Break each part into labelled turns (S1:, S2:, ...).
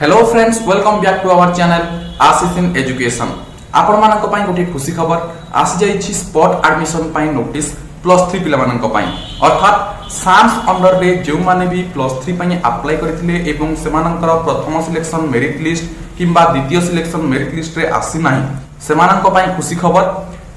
S1: Hello friends, welcome back to our channel Ashish in education. आपण मानक पई गोटे खुशी खबर आसी जाईछि स्पॉट एडमिशन पई नोटिस +3 पिला मानक पई, अर्थात साम्स अंडर रे जो माने भी +3 पई अप्लाई करथिले एवं से मानकर प्रथम सिलेक्शन मेरिट लिस्ट किंबा द्वितीय सिलेक्शन मेरिट लिस्ट रे आसी नाही से मानक पई खुशी खबर।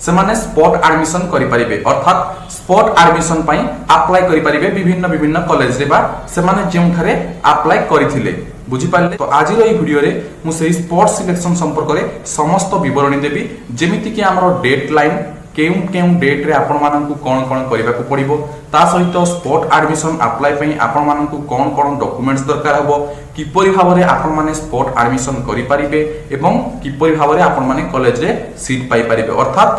S1: से माने स्पॉट एडमिशन करि परिबे, अर्थात स्पॉट एडमिशन पई अप्लाई करि परिबे विभिन्न कॉलेज रे बा से माने जेउ थारे अप्लाई करिथिले। बुझी पाले तो आज रो ई वीडियो रे मु सेही स्पॉट सिलेक्शन संपर्क रे समस्त विवरणी देबी, जेमिति कि हमरो डेडलाइन केउ डेट रे आपण माननकु कोन करबा को पड़िबो, ता सहित स्पॉट एडमिशन अप्लाई पई आपण माननकु कोन डॉक्यूमेंट्स दरकार हबो, किपरि भाबरे आपण माने स्पॉट एडमिशन करि परिबे एवं किपरि भाबरे आपण माने कॉलेज रे सीट पाई परिबे, अर्थात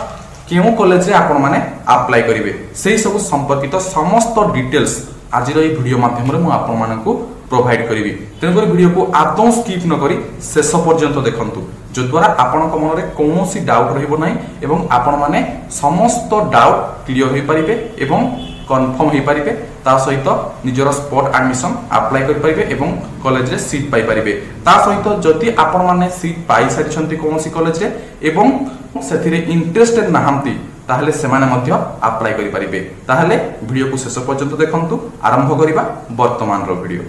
S1: केउ कॉलेज रे आपण माने अप्लाई करिवे सेही सब संपर्कित समस्त डिटेल्स आज रो ई वीडियो माध्यम रे मु आपण माननकु प्रोवाइड करिवि। तेनकर वीडियो को आदौ स्किप न करी शेष पर्यंत देखंतु, जो द्वारा आपनक मन रे कोनोसी डाउट रहइबो नाही एवं आपण माने समस्त डाउट क्लियर होई परिबे एवं कंफर्म होई परिबे, ता सहित निजर स्पॉट एडमिशन अप्लाई करि परिबे एवं कॉलेज रे सीट पाई परिबे। ता सहित जति आपण माने सीट पाई सारिछंती कोनोसी कॉलेज रे एवं सेथिरे इंटरेस्टेड नाहंती ताहले सेमाने मध्य अप्लाई करि परिबे। ताहले वीडियो को शेष पर्यंत देखंतु। आरंभ करिबा वर्तमान रो वीडियो।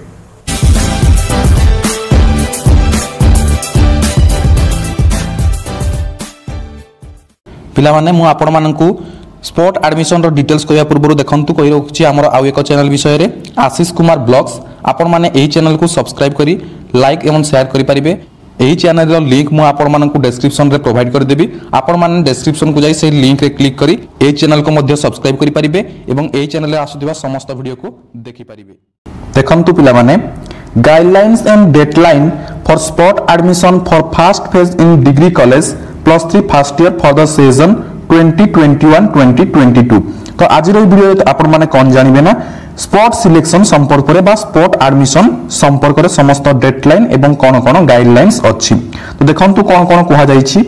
S2: पिला माने मु आपण माननकु स्पॉट एडमिशन रो डिटेल्स कहया पूर्व देखंतु कहि रखछि हमर आउ एक चैनल विषय रे आशीष कुमार ब्लॉग्स। आपण माने एही चैनल को सब्सक्राइब करी लाइक एवं शेयर करि परिबे। एही चैनल रो लिंक मु आपण माननकु डिस्क्रिप्शन रे प्रोवाइड कर देबी। आपण माने डिस्क्रिप्शन को जाई से लिंक रे क्लिक करी एही चैनल को मध्य सब्सक्राइब करि परिबे एवं एही चैनल रे आसुदिबा समस्त वीडियो को देखि परिबे। देखंतु पिला माने guidelines and deadline for spot admission for first phase in degree college +3 first year for the season 2021-2022। तो आज रो वीडियो आपण माने कोन जानिबे ना स्पॉट सिलेक्शन संपर्क रे बा स्पॉट एडमिशन संपर्क रे समस्त डेडलाइन एवं कोन गाइडलाइंस अछि। तो देखंतु कोन कहा जाईछि।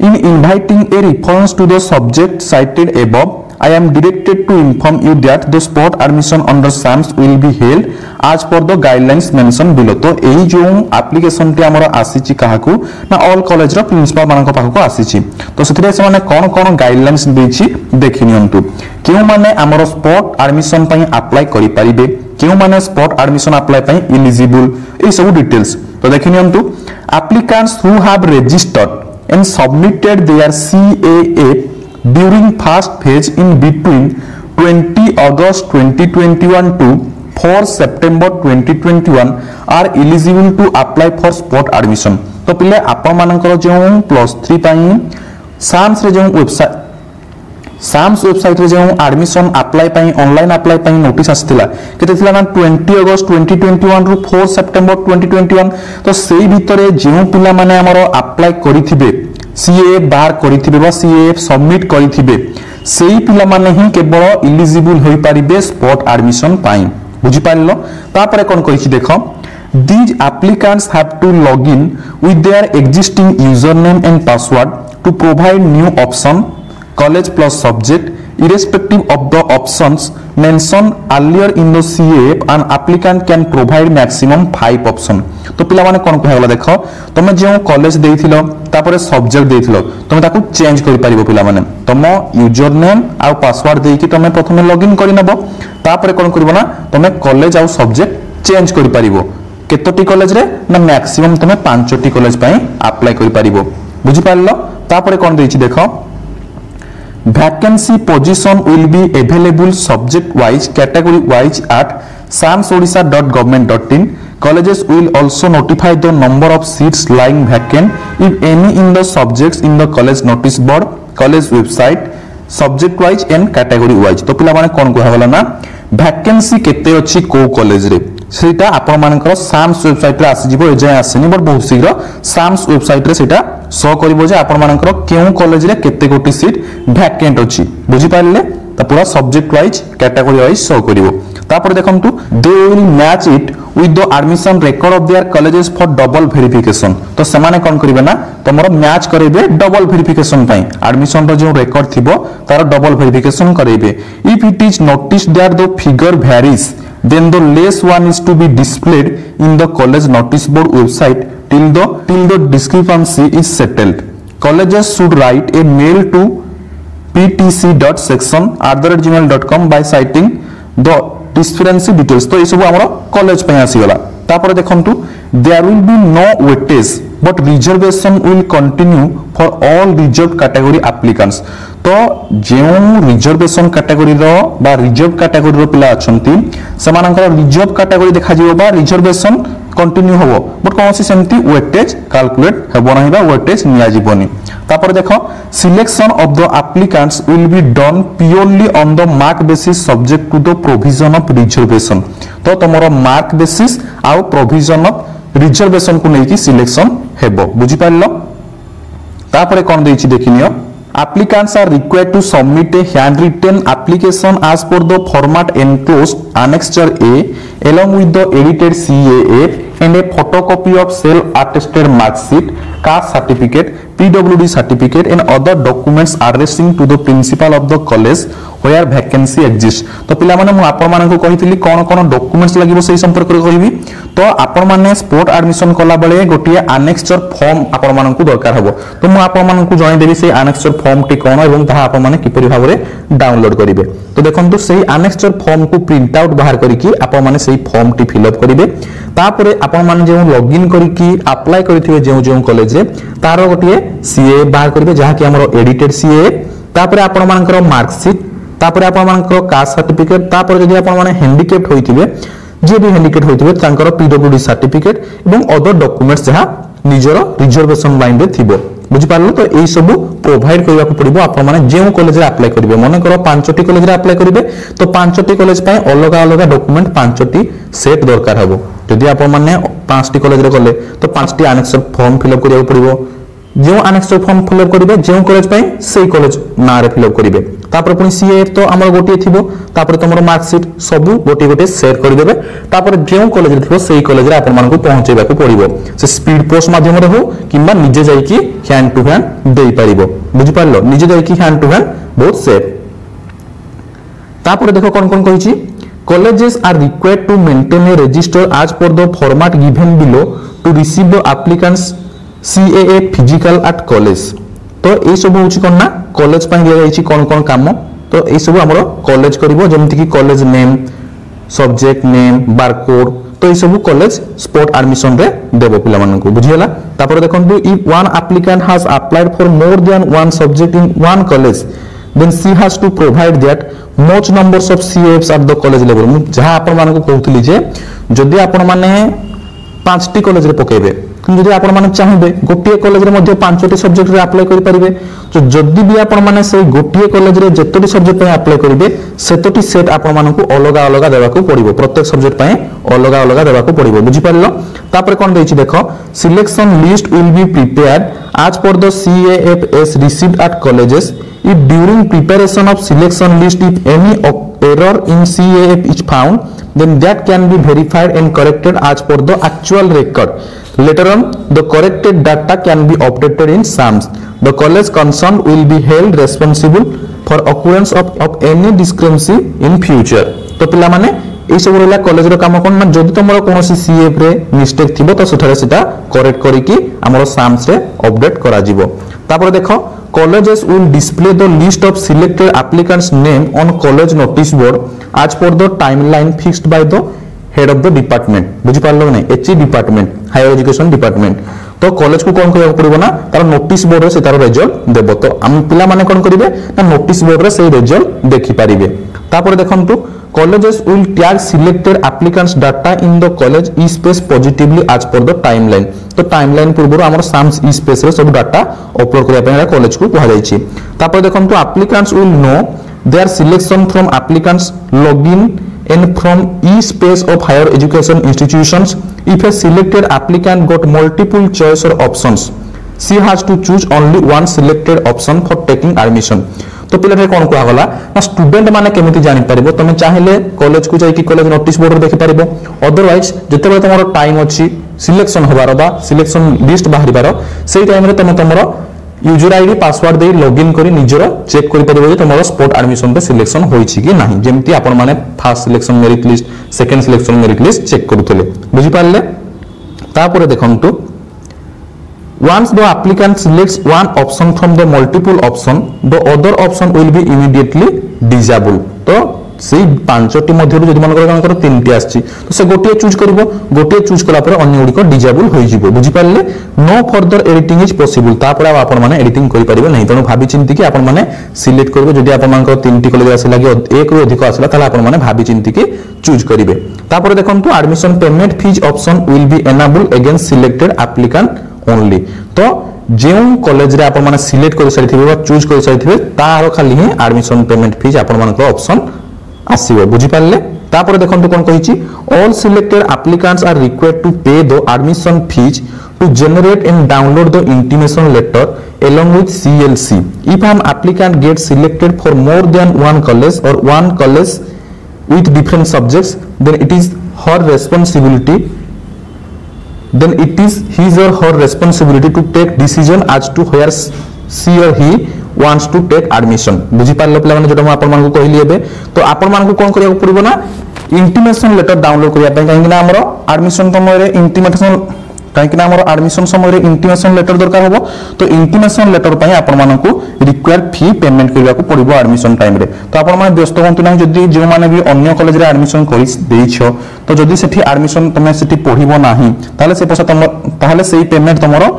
S2: In inviting a reference to the subject cited above I am directed to inform you that the spot admission under SAMS will be held as per the guidelines mentioned below। तो एही जो application टे हमर आसीची काहाकू ना all college रो principal मानक पाखको आसीची। तो सेथिरे से माने कोन गाइडलाइंस देछि देखि नियंतु। केउ माने हमर स्पॉट एडमिशन पई अप्लाई करि परिबे, केउ माने स्पॉट एडमिशन अप्लाई पई एलिजिबल, ए सब डिटेल्स तो देखि नियंतु। Applicants who have registered and submitted their CAA during first phase in between 20 August 2021 to 4 September 2021 are eligible to apply for spot admission। तो पिले आपण मानकर जो +3 पई साम्स रे जो वेबसाइट रे जो एडमिशन अप्लाई पई ऑनलाइन अप्लाई पई नोटिस आस्थिला केते थिला ना 20 अगस्त 2021 रु 4 सेप्टेम्बर 2021। तो सेही भितरे जो पिला माने हमरो अप्लाई करिथिबे CAA बाहर करिथिबे बा CAA सबमिट करिथिबे सेही पिला माने ही केवल एलिजिबल होई परिबे स्पॉट एडमिशन पाई। बुझि पाइलो। तापरे कोन कहिछि देखो। These applicants have to log in with their existing username and password to provide new option college plus subject irrespective of the options mentioned earlier in the CAA। an applicant can provide maximum 5 option। तो पिला माने कोन कहला देखो, तमे जे college देइथिलो तापरे subject देइथिलो तमे ताकू change करि परिबो। पिला माने तम यूजर नेम आ पासवर्ड देइ कि तमे प्रथमे लॉगिन करि नबो, तापरे कोन करबो ना तमे कॉलेज आ सब्जेक्ट चेंज करि परिबो। केतोटी कॉलेज रे ना मैक्सिमम तमे 5टी कॉलेज पई अप्लाई करि परिबो। बुझि पारलो। तापरे कोन देइछि देखो। Vacancy position will be available subject wise category wise at samsodisha.government.in। Colleges will also notify the number of seats lying vacant if any in the subjects in the college notice board, college website subject wise and category wise। तो पिला माने कोन कहला ना vacancy केते अछि को college रे सेटा आपण मानकर साम्स वेबसाइट रे आसी जिवो। एजे आसीनी बट बहुत शीघ्र साम्स वेबसाइट रे सेटा शो करिवो जे आपण मानकर केउ कॉलेज रे केते गोटी सीट वैकेंट अछि। बुझि पाइले। त पूरा subject wise category wise show करिवो। तापर देखंतु they will match it with the admission record of their colleges for double verification. तो सेमाने कोन करिवे ना तमरो मैच करेबे डबल वेरिफिकेशन पई एडमिशन रो जो रिकॉर्ड थिबो तार डबल वेरिफिकेशन करेबे। If it is notice that the figure varies then the less one is to be displayed in the college notice board website till the discrepancy is settled. Colleges should write a mail to ptc.section@gmail.com by citing the discrepancy details. तो ये सब हमरो college पे आसीगला तापर देखंतु there will be no weightage but reservation will continue for all reserved category applicants. तो जो reservation category रो बा रिजर्व कैटेगरी रो पिला अछंती समानकर रिजर्व कैटेगरी देखा जिवो बा रिजर्वेशन कंटिन्यू होबो बट कोनसी सेमती वेटेज कैलकुलेट हेबो नाही बा वेटेज निया जीवनी तापर देखो selection of the applicants will be done purely on the mark basis subject to the provision of reservation. तो तमरो मार्क बेसिस आउ प्रोविजन ऑफ रिजर्वेशन को नेकी सिलेक्शन हेबो बुझी पारलो. तापर कोन देछि देखिनियो applicants are required to submit a handwritten application as per the format enclosed annexure A along with the edited CAF and a photocopy of self-attested mark sheet, caste certificate, PWD certificate and other documents addressing to the principal of the college where vacancy exists. तो पिला माने मु आपण माने को कहितली कोन कोन documents लागिवो सेही संपर्क रे कहिबी. तो आपण माने स्पोर्ट एडमिशन कला बेले गोटिए अनेक्सचर फॉर्म आपण माने को दरकार हबो. तो मु आपण माने को जणाई देबी सेही अनेक्सचर फॉर्म टी कोन एवं ताहा आपण माने किपरि भाबरे डाउनलोड करिवे. तो देखंतु सेही अनेक्सचर फॉर्म को प्रिंट आउट बाहर करिकि आपण माने सेही फॉर्म टी फिल अप करिवे. तापरे आपण माने जे लॉगिन करिकि अप्लाई करिथिबे जे कॉलेज रे तारो गोटिए सीए बाहर करिवे जहा कि हमरो एडिटेड सीए. तापरे आपण मानकर मार्कशीट तापरे आपण मानकर कास्ट सर्टिफिकेट तापरे जदि आपण माने हैंडिकैप्ड होइथिबे जे भी हैंडिकैप्ड होइथिबे तांकर पीडब्ल्यूडी सर्टिफिकेट एवं अदर डॉक्यूमेंट्स जहा निजरो रिजर्वेशन लाइन रे थिबो बुझी पारलो. तो एई सब प्रोवाइड करबा को पड़िबो आपण माने जे कॉलेज रे अप्लाई करिवे मन करो 5टी कॉलेज रे अप्लाई करिवे तो 5टी कॉलेज पय अलग अलग डॉक्यूमेंट 5टी सेट दरकार हबो. जदि आपण माने 5टी कॉलेज रे गले तो 5टी अनेक्सर फॉर्म फिल अप करिया पड़िबो जो अनेक्सर फॉर्म फिल अप करिवे जे कॉलेज पय सेही कॉलेज ना रे फिल अप करिवे. तापर पुनी सीएफ तो हमर गोटे थिबो तापर तमरो मार्कशीट सब गोटे गोटे शेयर कर देबे. तापर जे कॉलेज रे थिबो सेही कॉलेज रे आपण मानन को पहुंचेबा को पड़िबो से स्पीड पोस्ट माध्यम रे हो किबा निजे जाई कि हैंड टू हैंड देई परिबो बुझि पारलो निजे जाई कि हैंड टू हैंड बहुत सेफ. तापर देखो कोन कोन कहिछि colleges are required to maintain a register as per the format given below to receive the applicants CAA physical at college. तो ए सब होछि कोन ना कॉलेज पय दिया जाइछि कोन कोन काम. तो ए सब हमरो कॉलेज करबो जेमति कि college name subject name barcode. तो ए सब कॉलेज स्पोर्ट एडमिशन रे देबो पिला मानन को बुझियला. तापर देखंतु if one applicant has applied for more than one subject in one college then she has to provide that much numbers of CAFs at the college level. जहाँ आपण माने को कहउतली जे जदि आपण माने 5टी कॉलेज रे पकेबे कि जदि आपण माने चाहिबे गोटिए कॉलेज रे मध्ये 5टी सब्जेक्ट रे अप्लाई करि परिबे. तो जदि भी आपण माने से गोटिए कॉलेज रे जतोटी सब्जेक्ट पे अप्लाई करिवे सेतोटी सेट आपण माने को अलग अलग देबा को पड़िबो प्रत्येक सब्जेक्ट पे अलग अलग देबा को पड़िबो बुझि पारलो. तापर कोन देछि देखो selection list will be prepared as per the CAFs received at colleges. If during preparation of selection list if any error in CAF is found then that can be verified and corrected as per the actual record. Later on the corrected data can be updated in SAMS. The college concerned will be held responsible for occurrence of any discrepancy in future. तो पिला माने ए सब रहला college रो काम कोन जदि तमरो कोनोसी CF रे mistake थिबो तो सुठारे सेटा करेक्ट करी कि हमरो साम्स रे अपडेट करा जिवो. तापर देखो colleges will display the list of selected applicants name on college notice board as per the timeline fixed by the head of the department. बुझि पारलो नै HE department higher education department. तो college को कोन करबा पड़िबो ना तार नोटिस बोर्ड रे से तार रिजल्ट देबो. तो हम पिला माने कोन करिवे ना नोटिस बोर्ड रे से रिजल्ट देखि पारिबे. तापर देखंतु colleges will tag selected applicants data in the college e-space positively as per the timeline. तो टाइमलाइन पूर्व हमर साम्स ई-स्पेस रे सब डाटा अपलोड करिया पे कॉलेज को कहा जाइछि. तापर देखंतु applicants will know their selection from applicants login and from e-space of higher education institutions. If a selected applicant got multiple choice or options she has to choose only one selected option for taking admission. तो पिला रे कोन को आगला ना student माने केमिति जानि परिबो तमे चाहिले कॉलेज को जाई कि कॉलेज नोटिस बोर्ड रे देखि परिबो. अदरवाइज जते बेले तमरो टाइम अछि सिलेक्शन होबार बा सिलेक्शन लिस्ट बाहरिबार सेही टाइम रे तमे तमरो यूजर आईडी पासवर्ड दे लॉगिन करी निजर चेक करि परिबो जे तमरो स्पोर्ट एडमिशन पे सिलेक्शन होईछि कि नाही जेमति आपण माने first selection merit list second selection merit list check करूथले बुझि पारले तापर देखंतु once the applicant selects one option from the multiple option the other option will be immediately disabled तो से पांचटी मध्यरु जदि मनकर कानकर तीनटी आछि तो से गोटे चूज करबो गोटे चूज कला पर अन्य गुडी को डिसेबल होई जिवो बुझि पारले no further editing is possible तापर आपण माने एडिटिंग करि परिबो नै तनो भाबी चिंती कि आपण माने सिलेक्ट करबो जदि आपण मानकर तीनटी कॉलेज आसे लागि एक रु अधिक आसला ताले आपण माने भाबी चिंती कि चूज करिवे तापर देखंतु admission payment fees option will be enable against selected applicant only तो जो कॉलेज रे आपण माने सिलेक्ट कर सारिथिबे बा चूज कर सारिथिबे तार खाली ही एडमिशन पेमेंट फीस आपण मानकर ऑप्शन आसीबो बुझि पारले तापर देखंतु कोन कहिछि all selected applicants are required to pay the admission fees to generate and download the intimation letter along with CLC if an applicant gets selected for more than one college or one college with different subjects then it is his or her responsibility to take decision as to where she or he wants to take admission बुझी Parle play माने जोटा आपण मानकु कहली एबे तो आपण मानकु कोन करिया पड़िबो ना इंटीमेशन लेटर डाउनलोड करिया पय काहे ना हमरो एडमिशन समय रे इंटीमेशन काहे ना हमरो एडमिशन समय रे इंटीमेशन लेटर दरकार होबो तो इंटीमेशन लेटर पय आपण मानकु रिक्वायर्ड फी पेमेंट करिया को पड़िबो एडमिशन टाइम रे तो आपण माने व्यस्त होंतु ना जदी जे माने भी अन्य कॉलेज रे एडमिशन करि देइछो तो जदी सेठी एडमिशन तमे सेठी पढिबो नाही ताले से पैसा तम ताले सेही पेमेंट तमरो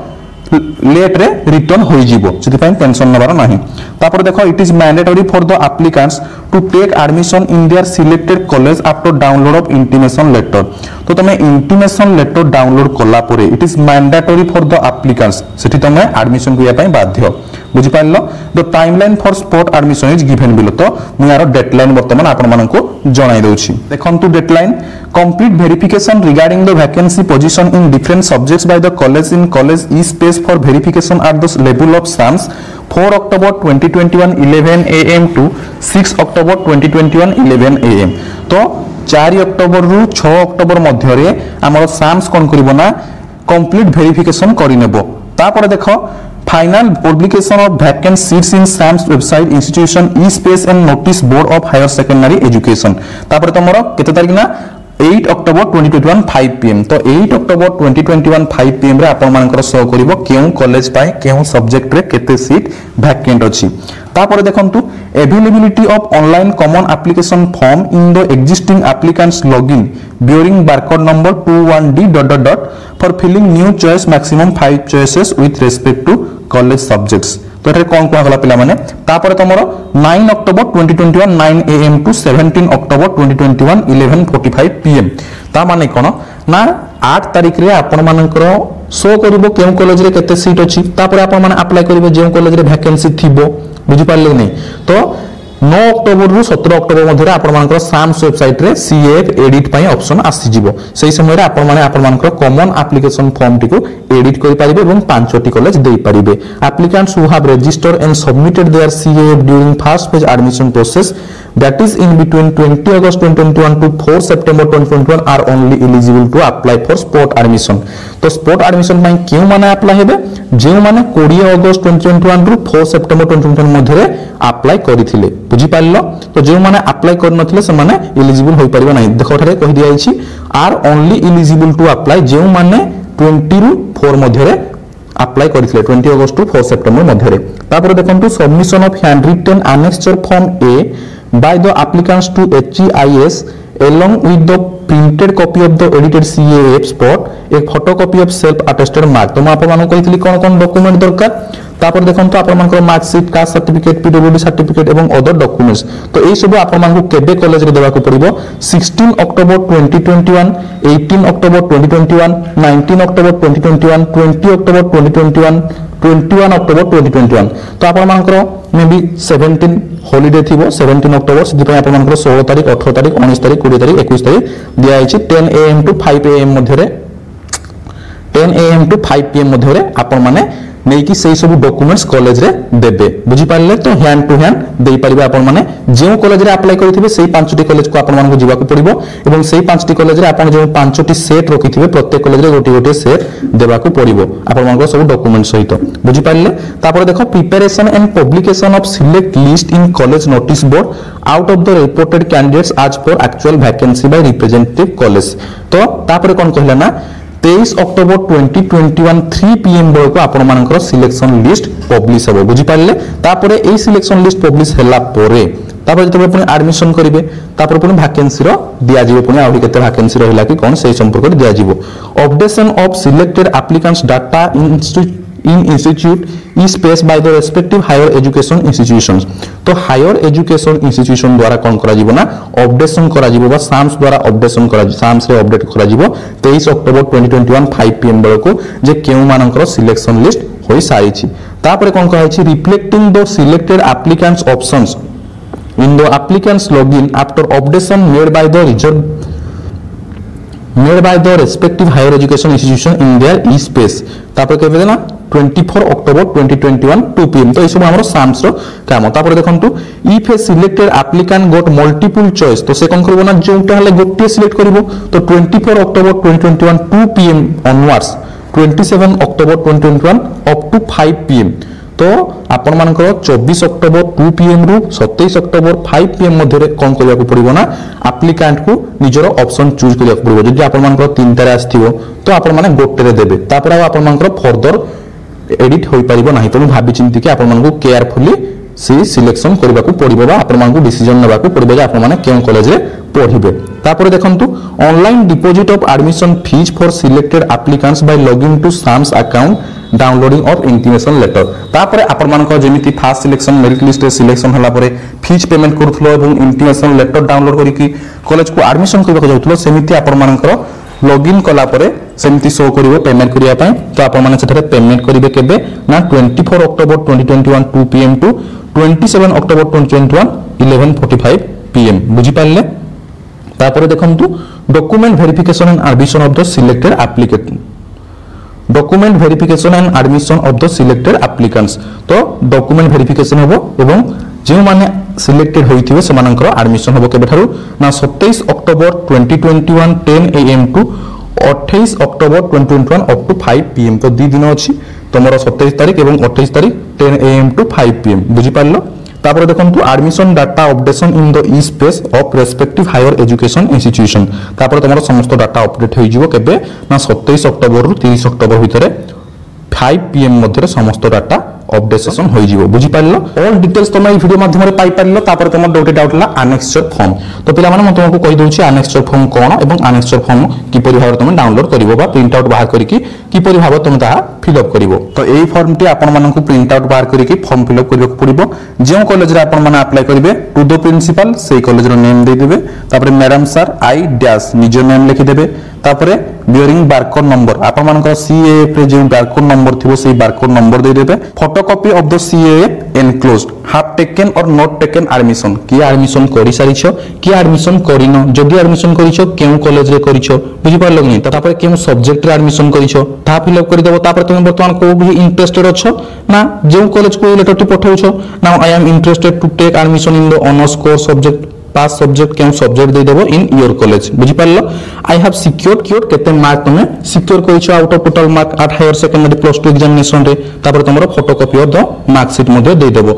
S2: लेट रे रिटर्न होई जिवो जति पय टेंशन नबार नाही तापर देखो it is mandatory for the applicants to take admission in their selected college after download of intimation letter तो तमे इंटीमेशन लेटर डाउनलोड कला परे it is mandatory for the applicants सेठी तमे एडमिशन करिया पय बाध्य बुझि पाइलो the timeline for spot admission is given below तो मु यार डेडलाइन वर्तमान आपण माननको जणाई दउछि देखंतु deadline complete verification regarding the vacancy position in different subjects by the college in college e-space for verification at the level of SAMS 4 October 2021 11 am to 6 October 2021 11 am तो 4 October रु 6 October मध्य रे हमर SAMS कोन करिवो ना complete verification करि नेबो तापर देखो final publication of vacant seats in SAMS website institution e-space and notice board of higher secondary education तापर तमरो केते तारिख ना 8 अक्टोबर 2021 5 pm तो 8 अक्टोबर 2021 5 pm रे आपण मानकर शो करिवो केउ कॉलेज पाए केउ सब्जेक्ट रे केते सीट वैकेंट अछि तापर देखंतु availability of online common application form in the existing applicants login bearing barcode number 21D ... for filling new choice maximum 5 choices with respect to college subjects तो एथे कोन कोन गला पिला माने तापर तमरो 9 October 2021 9 am to 17 October 2021 11:45 pm ता माने कोन ना 8 तारिख रे आपण मानकर शो करिवो केउ कॉलेज रे केते सीट अछि तापर आपण माने अप्लाई करिवो जे कॉलेज रे वैकेंसी थिबो बुझि पारले नै तो 9 अक्टोबर रु 17 अक्टोबर मध्य आपण मानकर SAMS वेबसाइट रे CAF एडिट पई ऑप्शन आसी जिवो सेही समय रे आपण माने आपण मानकर कॉमन एप्लीकेशन फॉर्म टिको एडिट करि परिबे एवं 5टी कॉलेज देई परिबे applicants who have registered and submitted their CAF during first phase admission process that is in between 20 August 2021 to 4 September 2021 are only eligible to apply for sport admission तो sport admission ପାଇଁ केउ माने apply हेबे जे माने 20 अगस्त 2021 रु 4 September 2021 मध्ये रे apply करिथिले बुझि पाइलो तो जे माने अप्लाई कर नथिले से माने एलिजिबल होई परिबा नै देखो ठरे कहि दिया आइछि are only eligible to apply जे माने 20 रु 4 मध्ये रे अप्लाई करिथिले 20 अगस्त टू 4 सेप्टेम्बर मध्ये रे तापर देखंतु submission of hand written annexure form A by the applicants to HEIS along with the printed copy of the edited CAF spot a photocopy of self attested mark तो आपण माने कहितली कोन कोन document दरकार तापर देखंतु आपण मानकर mark sheet caste certificate PWD certificate एवं other documents तो ए सब आपण मानकु केबे कॉलेज रे देबा को पड़िबो 16 October 2021 18 October 2021 19 October 2021 20 October 2021 21 October 2021 तो आपण मानकर मे बी 17 हॉलिडे थिबो 17 अक्टोबर सिधि पय आपण मानकर 16 तारिख 18 तारिख 19 तारिख 20 तारिख 21 तारिख दिया आइछि 10 am टू 5 am मध्य रे 10 am टू 5 pm मध्य रे आपण माने नहीं कि सही सब डॉक्यूमेंट्स कॉलेज रे देबे बुझी पारले तो हैंड टू हैंड देई परिबे आपण माने जे कॉलेज रे अप्लाई करिथिबे सेही पांचटी कॉलेज को आपण मानकु जिबाकु पड़िबो एवं सेही पांचटी कॉलेज रे आपण जो पांचटी सेट रखिथिबे प्रत्येक कॉलेज रे गोटी गोटी सेट देबाकु पड़िबो आपण मानकु सब डॉक्यूमेंट सहित बुझी पारले तापर देखो preparation and publication of select list in college notice board out of the reported candidates as per actual vacancy by representative college तो तापर कोन कहला ना 23 अक्टोबर 2021 3 PM बेलको आपण मानकर सिलेक्शन लिस्ट पब्लिश हेबो बुझी पारले तापरे एई सिलेक्शन लिस्ट पब्लिश हैला परे तापर जते पुनी एडमिशन करिवे तापर पुनी वैकेंसी रो दिया जिवो पुनी आउरी केते वैकेंसी रहिला कि कोन सेही संपर्क दिया जिवो updation of selected applicants data in institute is spaced by the respective higher education institutions तो हायर एजुकेशन इंस्टीट्यूशन द्वारा कोन करा जिवो ना अपडेशन करा जिवो बा साम्स द्वारा अपडेशन करा साम्स रे अपडेट करा जिवो 23 अक्टोबर 2021 5 PM बेलको जे केउ मानकर सिलेक्शन लिस्ट होई सारी छि तापरे कोन कहै छि reflecting the selected applicants options in the applicants login after updation made by the respective higher education institution in their e-space तापर केबे देना 24 अक्टोबर 2021 2 PM तो इसो हमरो साम्स रो काम तापर देखंतु if A selected applicant got multiple choice तो से कोन करबो ना जोटा हले गोटे सिलेक्ट करबो तो 24 October 2021 2 PM onwards 27 October 2021 up to 5 PM तो आपण मानकर 24 अक्टोबर 2 PM रु 27 अक्टोबर 5 PM मध्ये रे कोन करिया को पड़िबो ना एप्लीकेंट को निजरो ऑप्शन चूज करिया को पड़िबो जदि आपण मानकर 3 तारे आस्थिबो तो आपण माने गोटे रे देबे तापर आपण मानकर फर्दर एडिट होई परिबो नाही तो भाबी चिंती कि आपण मानकु केयरफुली सी सिलेक्शन करबा को पड़िबो बा आपण मानकु डिसीजन नेबा को पड़िबो जे आपण माने केन कॉलेज रे पढिबे तापर देखंतु online deposit of admission fees for selected applicants by logging to SAMS account downloading of intimation letter तापर आपण मानक जेमिति फास्ट सिलेक्शन मेरिट लिस्ट रे सिलेक्शन हला परे फीस पेमेंट करथलो एवं इंटिमेशन लेटर डाउनलोड करिकि कॉलेज को एडमिशन करबा जाउथलो सेमिति आपण मानकर लॉगिन कला परे सेमिति शो करिवो पेमेंट करिया पय तो आपण माने सेठरे पेमेंट करिवे केबे ना 24 October 2021 2 PM to 27 October 2021 11:45 PM बुझी पाले तापर देखंतु document verification and admission of the selected applicant document verification and admission of the selected applicants तो डॉक्यूमेंट वेरिफिकेशन हेबो एवं जे माने सिलेक्टेड होइथिबे समानकर एडमिशन हेबो केबे थारु ना 27 October 2021 10 AM to 28 October 2021 up to 5 PM तो दी दिन अछि तमरो 27 तारिख एवं 28 तारिख 10 AM टू 5 PM बुझी पारलो तापर देखंतु admission data updation in the e space of respective higher education institution तापर तमरो समस्त डाटा अपडेट होई जिवो केबे ना 27 अक्टोबर रु 30 अक्टोबर भितरे 5 PM मध्ये समस्त डाटा अपडेशन होई जिवो बुझी पारलो ऑल डिटेल्स तमे ई वीडियो माध्यम रे पाई पारलो तापर तमर डोटे डाउट ला अनेक्स्चर फॉर्म तो पिला माने म तुमको कहि दोछि अनेक्स्चर फॉर्म कोन एवं अनेक्स्चर फॉर्म की परि भाव तमे डाउनलोड करिवो बा प्रिंट आउट बाहर करिकि की परि भाव तमे ता फिल अप करिवो तो एई फॉर्म टी आपण मानकु प्रिंट आउट बाहर करिकि फॉर्म फिल अप करिवो पड़िबो जे कॉलेज रे आपण माने अप्लाई करिवे टू द प्रिंसिपल सेई कॉलेज रो नेम दे देबे तापर मैडम सर आई डैश निजो नेम लिखि देबे तापर बियरिंग बारकोड नंबर आपण मानकर सीएएफ रे जे बारकोड नंबर थिबो सेई बारकोड नंबर दे देबे photocopy of the CAF enclosed half taken और नॉट टेकन एडमिशन की एडमिशन करि सारिछो की एडमिशन करिनो जदी एडमिशन करिछो केउ कॉलेज रे करिछो बुझि पारलो कि तापर केउ सब्जेक्ट रे एडमिशन करिछो ता फिल अप करि देबो तापर तुम वर्तमान को भी इंटरेस्टेड अछो ना जे कॉलेज को लेटर टी पठाउछो now I am interested to take admission in the honours course subject pass subject केउ सब्जेक्ट दे देबो इन योर कॉलेज बुझि पारलो आई हैव सिक्योर्ड केते मार्क तुमे सिक्योर करिछो out of total mark at higher secondary plus 2 examination रे तापर तुमरो photocopy of the mark sheet मध्ये दे देबो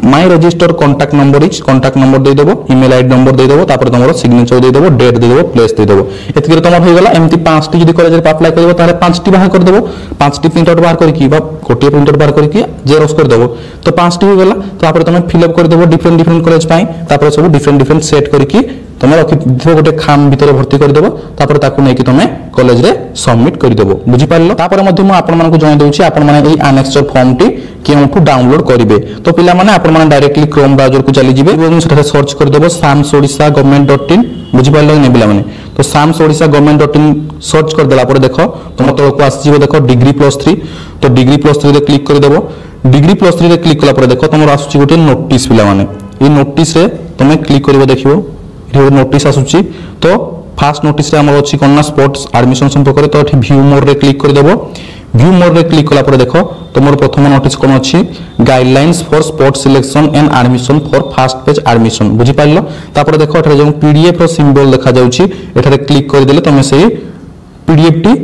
S2: my register contact number is contact number दे देबो ईमेल आईडी नंबर दे देबो तापर तुमरो सिग्नेचर दे देबो डेट दे देबो प्लेस दे देबो एतके तुमर होय गेला एमती 5 टी जदी कॉलेज रे अप्लाई करबो तारे 5 टी बाहर कर देबो 5 टी प्रिंट आउट बाहर करकी बा कोटी प्रिंट आउट बाहर करकी जेरोक्स कर देबो तो 5 टी हो गेला तापर तुम फिल अप कर देबो डिफरेंट कॉलेज पाई तापर सब डिफरेंट सेट करकी तुम रखि गोटे खाम भीतर भर्ती कर देबो तापर ताकू नै कि तुम कॉलेज रे सबमिट कर देबो बुझि पारलो तापर मध्ये म आपण मानकु जणाइ दउछि आपण माने एई अनेक्स्चर फॉर्म टी केउठु डाउनलोड करिवे तो पिला माने आपण माने डायरेक्टली क्रोम ब्राउजर को चली जिवे एवं सेटा सर्च कर देबो samsodisha.government.in बुझि पारलो नै पिला माने तो samsodisha.government.in सर्च कर देला पर देखो तुम तो को आसी जिवो देखो डिग्री +3 तो डिग्री +3 रे क्लिक कर देबो डिग्री +3 रे क्लिक कला पर देखो तुम आसुची गोटे नोटिस पिला माने ई नोटिस रे तुम क्लिक करबो देखिबो ये नोटिस आसुची तो फास्ट नोटिस रे हमर अछि कोनना स्पोर्ट्स एडमिशन संपर्क रे तो एठी व्यू मोर रे क्लिक कर देबो व्यू मोर रे क्लिक कला पर देख तुम प्रथम नोटिस कौन अच्छी guidelines for sport selection and admission for fast page admission बुझी पाइल। तापर देख एठारे जो पीडीएफ रो सिंबल देखा जाउची एठारे क्लिक कर देले तुम से पीडीएफ टी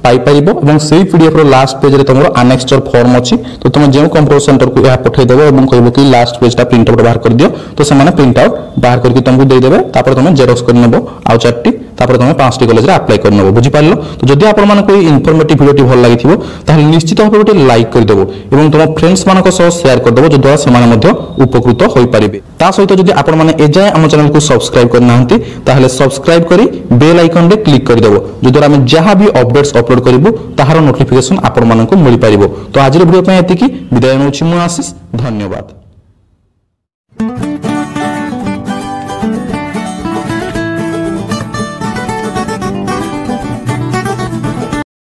S2: पाई परिबो एवं सेही पीडीएफ रो लास्ट पेज रे तुमरो अनेक्स्टर फॉर्म अछि तो तुम जे कंप्यूटर सेंटर को यहा पठै देबो एवं कहबो कि लास्ट पेज टा प्रिंट आउट बाहर कर दियो तो से माने प्रिंट आउट बाहर करके तुमको दे देबे। तापर तुम जेरोक्स कर नेबो आ चारटी तापर तुम 5टी कॉलेज रे अप्लाई कर नेबो बुझी पारलो। तो जदि आपण माने कोई इन्फॉर्मेटिव वीडियो भल लागिथिबो ताहले निश्चित भाबे गोटे लाइक कर देबो एवं तुम फ्रेंड्स मानक सह शेयर कर देबो जद्वारा से माने मध्ये उपकृत होई परिबे। ता सहित जदि आपण माने एजाय हम चैनल को सब्सक्राइब कर नाहंती ताहले सब्सक्राइब करी बेल आइकन रे क्लिक कर देबो जद्वारा हम जहां भी अपडेट्स अपलोड करिवो ताहार नोटिफिकेशन आपण मानक मिल परिबो। तो आज वीडियो पे एतिकी विदाय नउछि मु आशीष धन्यवाद।